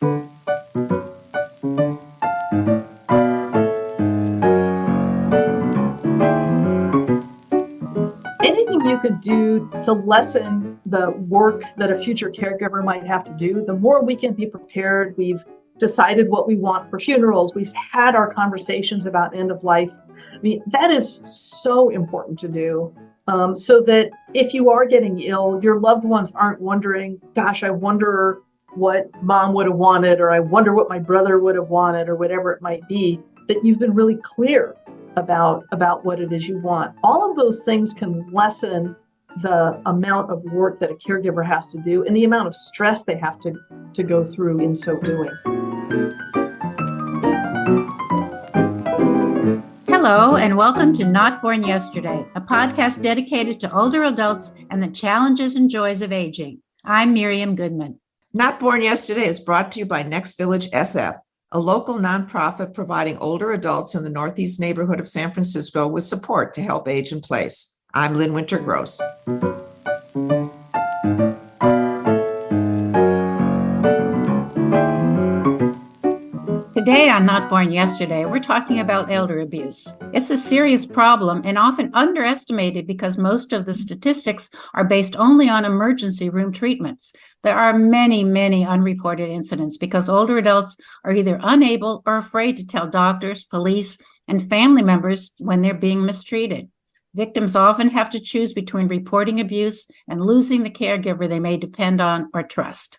Anything you could do to lessen the work that a future caregiver might have to do, the more we can be prepared. We've decided what we want for funerals. We've had our conversations about end of life. I mean, that is so important to do, so that if you are getting ill, your loved ones aren't wondering, gosh, I wonder what mom would have wanted, or I wonder what my brother would have wanted, or whatever it might be, that you've been really clear about what it is you want. All of those things can lessen the amount of work that a caregiver has to do and the amount of stress they have to go through in so doing. Hello, and welcome to Not Born Yesterday, a podcast dedicated to older adults and the challenges and joys of aging. I'm Miriam Goodman. Not Born Yesterday is brought to you by Next Village SF, a local nonprofit providing older adults in the Northeast neighborhood of San Francisco with support to help age in place. I'm Lynn Winter-Gross. Today on Not Born Yesterday, we're talking about elder abuse. It's a serious problem and often underestimated because most of the statistics are based only on emergency room treatments. There are many, many unreported incidents because older adults are either unable or afraid to tell doctors, police, and family members when they're being mistreated. Victims often have to choose between reporting abuse and losing the caregiver they may depend on or trust.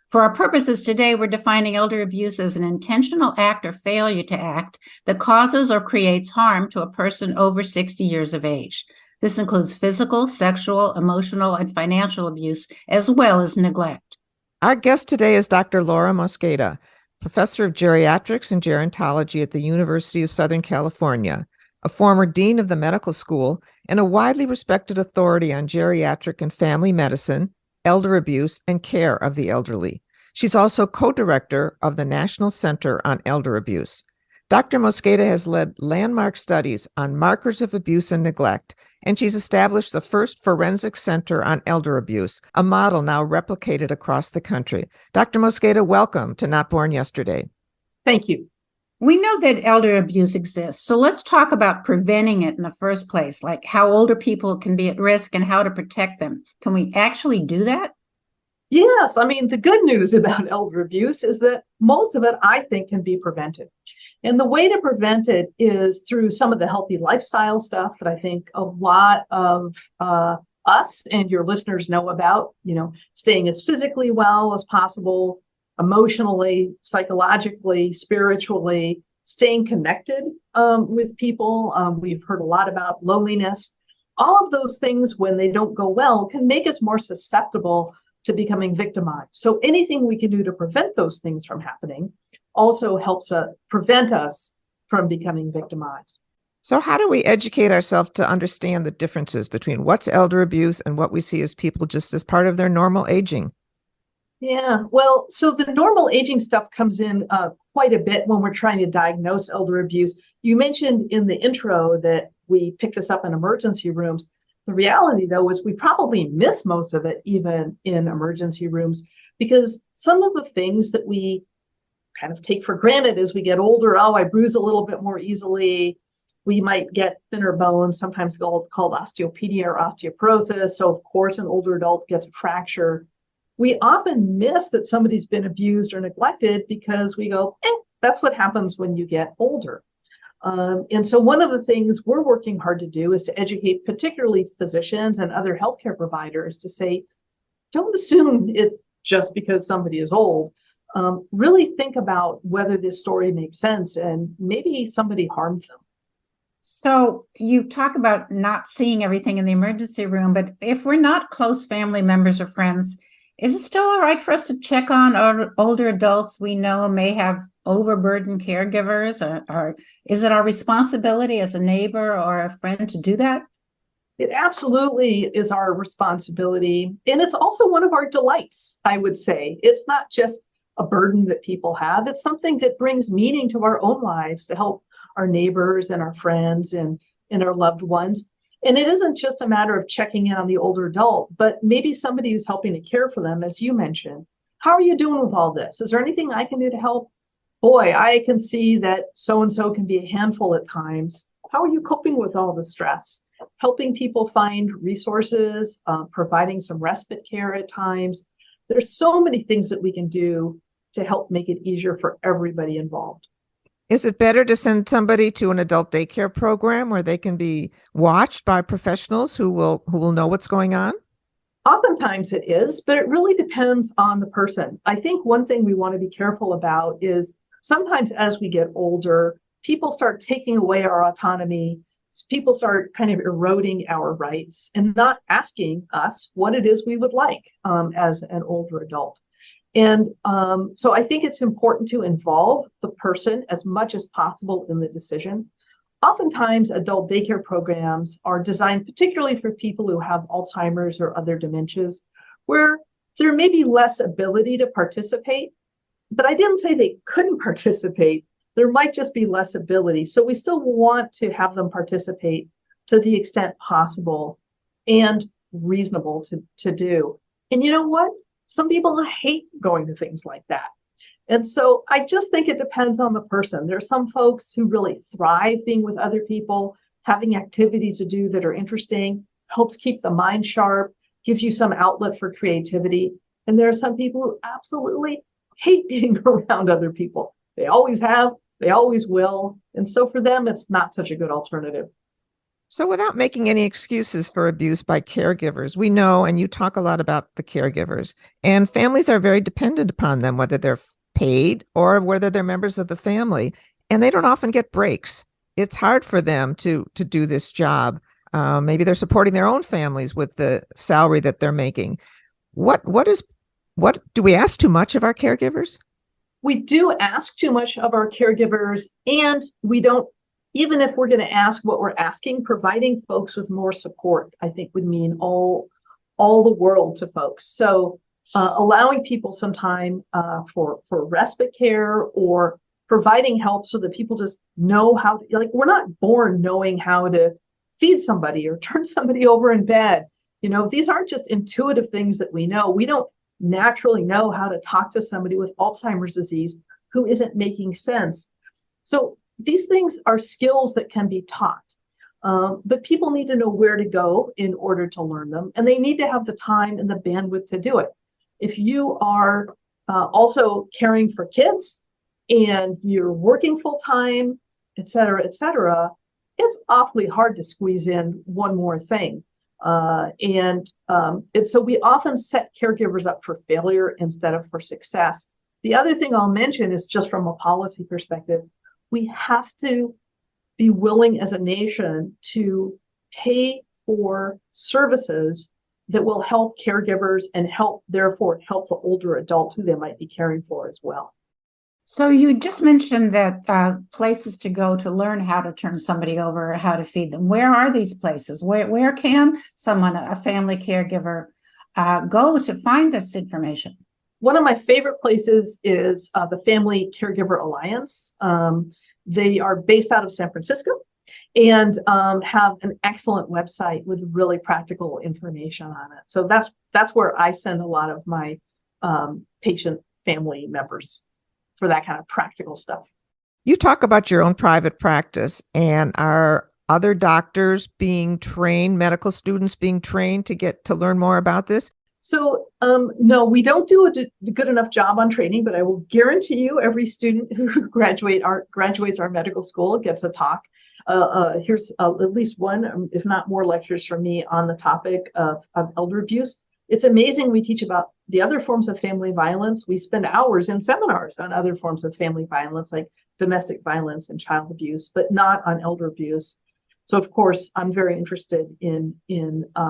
For our purposes today, we're defining elder abuse as an intentional act or failure to act that causes or creates harm to a person over 60 years of age. This includes physical, sexual, emotional, and financial abuse, as well as neglect. Our guest today is Dr. Laura Mosqueda, professor of geriatrics and gerontology at the University of Southern California, a former dean of the medical school, and a widely respected authority on geriatric and family medicine, elder abuse, and care of the elderly. She's also co-director of the National Center on Elder Abuse. Dr. Mosqueda has led landmark studies on markers of abuse and neglect, and she's established the first forensic center on elder abuse, a model now replicated across the country. Dr. Mosqueda, welcome to Not Born Yesterday. Thank you. We know that elder abuse exists, so let's talk about preventing it in the first place, like how older people can be at risk and how to protect them. Can we actually do that? Yes. I mean, the good news about elder abuse is that most of it, I think, can be prevented. And the way to prevent it is through some of the healthy lifestyle stuff that I think a lot of us and your listeners know about, staying as physically well as possible, emotionally, psychologically, spiritually, staying connected with people. We've heard a lot about loneliness. All of those things, when they don't go well, can make us more susceptible to becoming victimized. So anything we can do to prevent those things from happening also helps prevent us from becoming victimized. So how do we educate ourselves to understand the differences between what's elder abuse and what we see as people just as part of their normal aging? Yeah, well, so the normal aging stuff comes in quite a bit when we're trying to diagnose elder abuse. You mentioned in the intro that we pick this up in emergency rooms. The reality, though, is we probably miss most of it even in emergency rooms, because some of the things that we kind of take for granted as we get older, I bruise a little bit more easily. We might get thinner bones, sometimes called osteopenia or osteoporosis. So, of course, an older adult gets a fracture. We often miss that somebody's been abused or neglected because we go, that's what happens when you get older. And so one of the things we're working hard to do is to educate particularly physicians and other healthcare providers to say, don't assume it's just because somebody is old. Really think about whether this story makes sense and maybe somebody harmed them. So you talk about not seeing everything in the emergency room, but if we're not close family members or friends, is it still all right for us to check on our older adults we know may have overburdened caregivers? Or is it our responsibility as a neighbor or a friend to do that? It absolutely is our responsibility. And it's also one of our delights, I would say. It's not just a burden that people have. It's something that brings meaning to our own lives to help our neighbors and our friends and our loved ones. And it isn't just a matter of checking in on the older adult, but maybe somebody who's helping to care for them, as you mentioned, how are you doing with all this? Is there anything I can do to help? Boy, I can see that so-and-so can be a handful at times. How are you coping with all the stress? Helping people find resources, providing some respite care at times. There's so many things that we can do to help make it easier for everybody involved. Is it better to send somebody to an adult daycare program where they can be watched by professionals who will know what's going on? Oftentimes it is, but it really depends on the person. I think one thing we want to be careful about is sometimes as we get older, people start taking away our autonomy. People start kind of eroding our rights and not asking us what it is we would like as an older adult. And so I think it's important to involve the person as much as possible in the decision. Oftentimes, adult daycare programs are designed particularly for people who have Alzheimer's or other dementias, where there may be less ability to participate, but I didn't say they couldn't participate. There might just be less ability. So we still want to have them participate to the extent possible and reasonable to do. And you know what? Some people hate going to things like that. And so I just think it depends on the person. There are some folks who really thrive being with other people, having activities to do that are interesting, helps keep the mind sharp, gives you some outlet for creativity. And there are some people who absolutely hate being around other people. They always have, they always will. And so for them, it's not such a good alternative. So without making any excuses for abuse by caregivers, we know, and you talk a lot about the caregivers, and families are very dependent upon them, whether they're paid or whether they're members of the family, and they don't often get breaks. It's hard for them to do this job. Maybe they're supporting their own families with the salary that they're making. What do we ask too much of our caregivers? We do ask too much of our caregivers, and we don't, even if we're going to ask what we're asking, providing folks with more support, I think would mean all the world to folks. So allowing people some time for respite care or providing help so that people just know how to, like, we're not born knowing how to feed somebody or turn somebody over in bed. You know, these aren't just intuitive things that we know. We don't naturally know how to talk to somebody with Alzheimer's disease who isn't making sense. So these things are skills that can be taught, but people need to know where to go in order to learn them, and they need to have the time and the bandwidth to do it. If you are also caring for kids and you're working full time, et cetera, it's awfully hard to squeeze in one more thing. So we often set caregivers up for failure instead of for success. The other thing I'll mention is just from a policy perspective, we have to be willing as a nation to pay for services that will help caregivers and therefore help the older adult who they might be caring for as well. So you just mentioned that places to go to learn how to turn somebody over or how to feed them. Where are these places? Where can someone, a family caregiver, go to find this information? One of my favorite places is the Family Caregiver Alliance. They are based out of San Francisco and have an excellent website with really practical information on it. So that's where I send a lot of my patient family members for that kind of practical stuff. You talk about your own private practice, and are other doctors being trained, medical students being trained to learn more about this? So no, we don't do a good enough job on training, but I will guarantee you every student who graduates our medical school gets a talk. Here's at least one, if not more, lectures from me on the topic of elder abuse. It's amazing. We teach about the other forms of family violence. We spend hours in seminars on other forms of family violence, like domestic violence and child abuse, but not on elder abuse. So, of course, I'm very interested in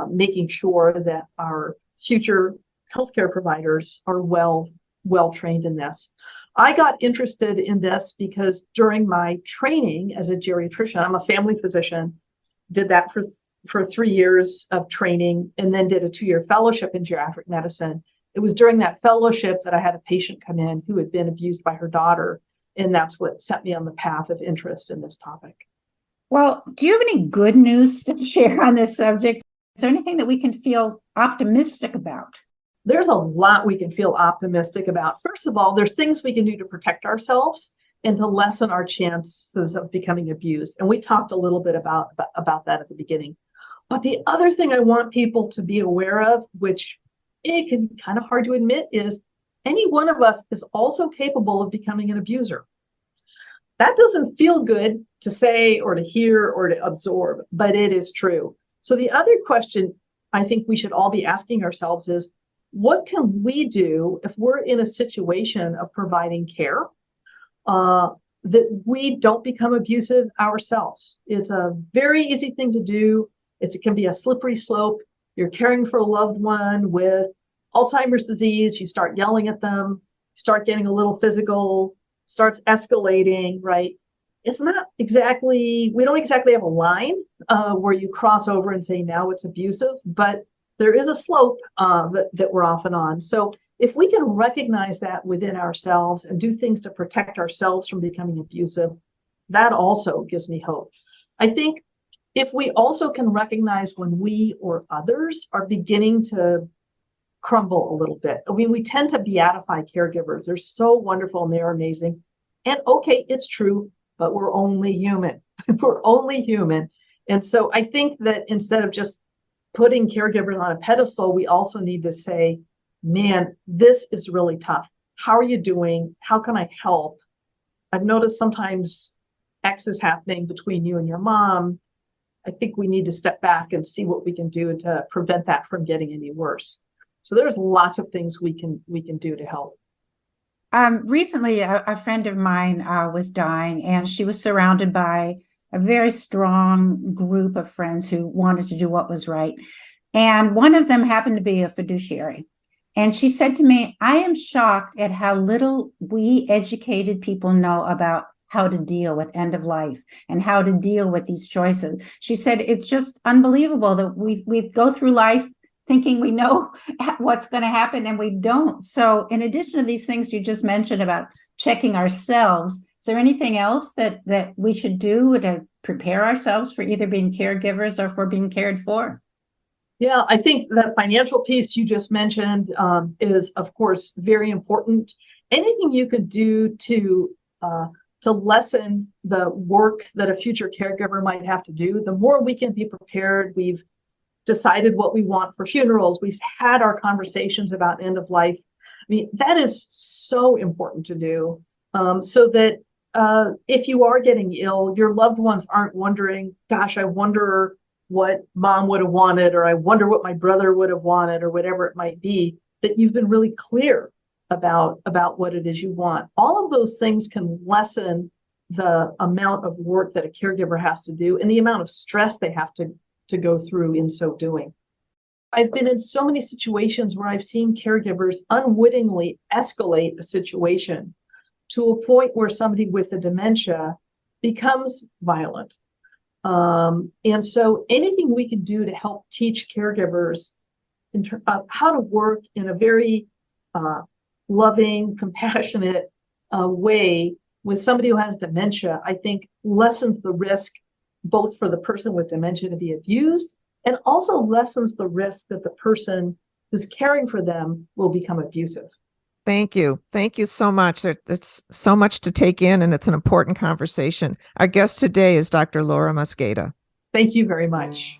making sure that our future healthcare providers are well trained in this. I got interested in this because during my training as a geriatrician, I'm a family physician, did that for 3 years of training, and then did a 2-year fellowship in geriatric medicine. It was during that fellowship that I had a patient come in who had been abused by her daughter, and that's what set me on the path of interest in this topic. Well, do you have any good news to share on this subject? Is there anything that we can feel optimistic about? There's a lot we can feel optimistic about. First of all, there's things we can do to protect ourselves and to lessen our chances of becoming abused. And we talked a little bit about that at the beginning. But the other thing I want people to be aware of, which it can be kind of hard to admit, is any one of us is also capable of becoming an abuser. That doesn't feel good to say or to hear or to absorb, but it is true. So the other question I think we should all be asking ourselves is, what can we do if we're in a situation of providing care that we don't become abusive ourselves? It's a very easy thing to do. It can be a slippery slope. You're caring for a loved one with Alzheimer's disease. You start yelling at them, start getting a little physical, starts escalating, right? It's not exactly, we don't exactly have a line where you cross over and say, now it's abusive, but there is a slope that we're often on. So if we can recognize that within ourselves and do things to protect ourselves from becoming abusive, that also gives me hope. I think if we also can recognize when we or others are beginning to crumble a little bit. I mean, we tend to beatify caregivers. They're so wonderful and they're amazing. And okay, it's true, but we're only human. We're only human. And so I think that instead of just putting caregivers on a pedestal, we also need to say, man, this is really tough. How are you doing? How can I help? I've noticed sometimes X is happening between you and your mom. I think we need to step back and see what we can do to prevent that from getting any worse. So there's lots of things we can do to help. Recently, a friend of mine was dying, and she was surrounded by a very strong group of friends who wanted to do what was right. And one of them happened to be a fiduciary. And she said to me, I am shocked at how little we educated people know about how to deal with end of life and how to deal with these choices. She said, it's just unbelievable that we go through life thinking we know what's going to happen and we don't. So in addition to these things you just mentioned about checking ourselves, is there anything else that we should do to prepare ourselves for either being caregivers or for being cared for? Yeah, I think the financial piece you just mentioned is, of course, very important. Anything you could do to lessen the work that a future caregiver might have to do, the more we can be prepared. We've decided what we want for funerals. We've had our conversations about end of life. I mean, that is so important to do so that if you are getting ill, your loved ones aren't wondering, gosh, I wonder what mom would have wanted, or I wonder what my brother would have wanted, or whatever it might be, that you've been really clear about what it is you want. All of those things can lessen the amount of work that a caregiver has to do and the amount of stress they have to go through in so doing. I've been in so many situations where I've seen caregivers unwittingly escalate a situation to a point where somebody with a dementia becomes violent. And so anything we can do to help teach caregivers how to work in a very loving, compassionate way with somebody who has dementia, I think lessens the risk both for the person with dementia to be abused and also lessens the risk that the person who's caring for them will become abusive. Thank you. Thank you so much. It's so much to take in, and it's an important conversation. Our guest today is Dr. Laura Mosqueda. Thank you very much.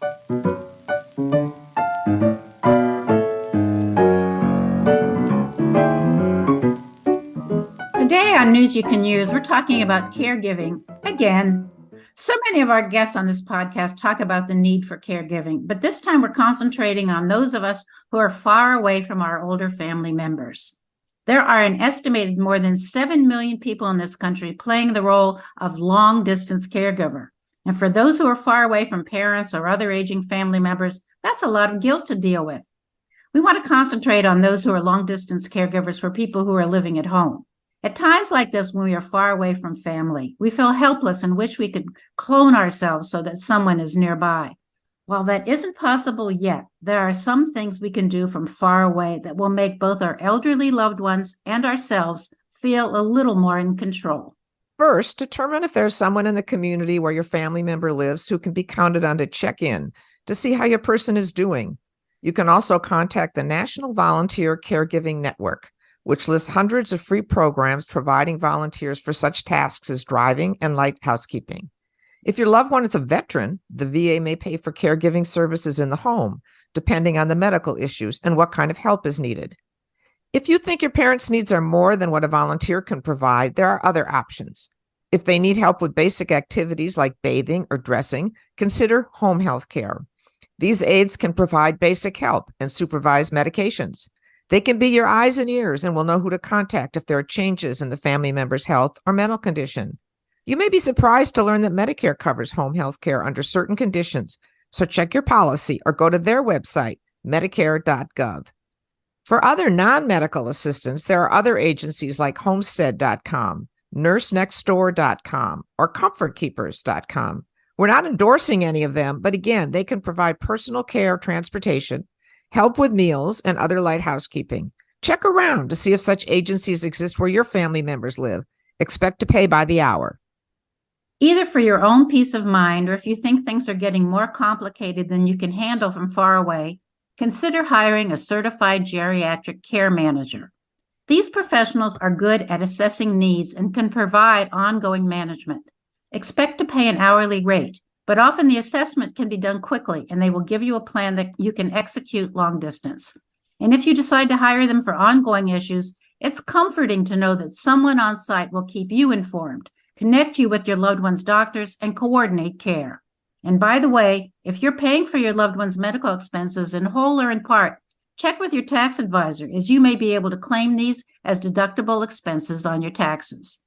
Today on News You Can Use, we're talking about caregiving again. So many of our guests on this podcast talk about the need for caregiving, but this time we're concentrating on those of us who are far away from our older family members. There are an estimated more than 7 million people in this country playing the role of long-distance caregiver. And for those who are far away from parents or other aging family members, that's a lot of guilt to deal with. We want to concentrate on those who are long-distance caregivers for people who are living at home. At times like this, when we are far away from family, we feel helpless and wish we could clone ourselves so that someone is nearby. While that isn't possible yet, there are some things we can do from far away that will make both our elderly loved ones and ourselves feel a little more in control. First, determine if there's someone in the community where your family member lives who can be counted on to check in to see how your person is doing. You can also contact the National Volunteer Caregiving Network, which lists hundreds of free programs providing volunteers for such tasks as driving and light housekeeping. If your loved one is a veteran, the VA may pay for caregiving services in the home, depending on the medical issues and what kind of help is needed. If you think your parents' needs are more than what a volunteer can provide, there are other options. If they need help with basic activities like bathing or dressing, consider home health care. These aides can provide basic help and supervise medications. They can be your eyes and ears and will know who to contact if there are changes in the family member's health or mental condition. You may be surprised to learn that Medicare covers home health care under certain conditions, so check your policy or go to their website, medicare.gov. For other non-medical assistance, there are other agencies like homestead.com, nursenextdoor.com, or comfortkeepers.com. We're not endorsing any of them, but again, they can provide personal care, transportation, help with meals, and other light housekeeping. Check around to see if such agencies exist where your family members live. Expect to pay by the hour. Either for your own peace of mind or if you think things are getting more complicated than you can handle from far away, consider hiring a certified geriatric care manager. These professionals are good at assessing needs and can provide ongoing management. Expect to pay an hourly rate, but often the assessment can be done quickly and they will give you a plan that you can execute long distance. And if you decide to hire them for ongoing issues, it's comforting to know that someone on site will keep you informed, connect you with your loved one's doctors, and coordinate care. And by the way, if you're paying for your loved one's medical expenses in whole or in part, check with your tax advisor, as you may be able to claim these as deductible expenses on your taxes.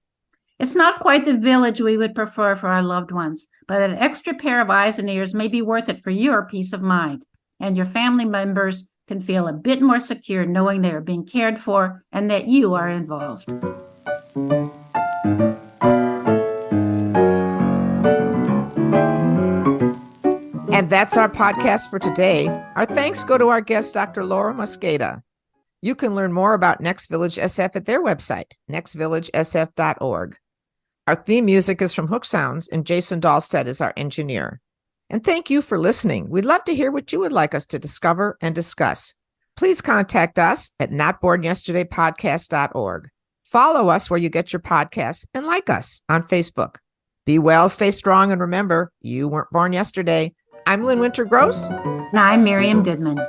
It's not quite the village we would prefer for our loved ones, but an extra pair of eyes and ears may be worth it for your peace of mind, and your family members can feel a bit more secure knowing they are being cared for and that you are involved. And that's our podcast for today. Our thanks go to our guest, Dr. Laura Mosqueda. You can learn more about Next Village SF at their website, nextvillagesf.org. Our theme music is from Hook Sounds, and Jason Dahlstedt is our engineer. And thank you for listening. We'd love to hear what you would like us to discover and discuss. Please contact us at notbornyesterdaypodcast.org. Follow us where you get your podcasts and like us on Facebook. Be well, stay strong, and remember, you weren't born yesterday. I'm Lynn Winter Gross. And I'm Miriam Goodman.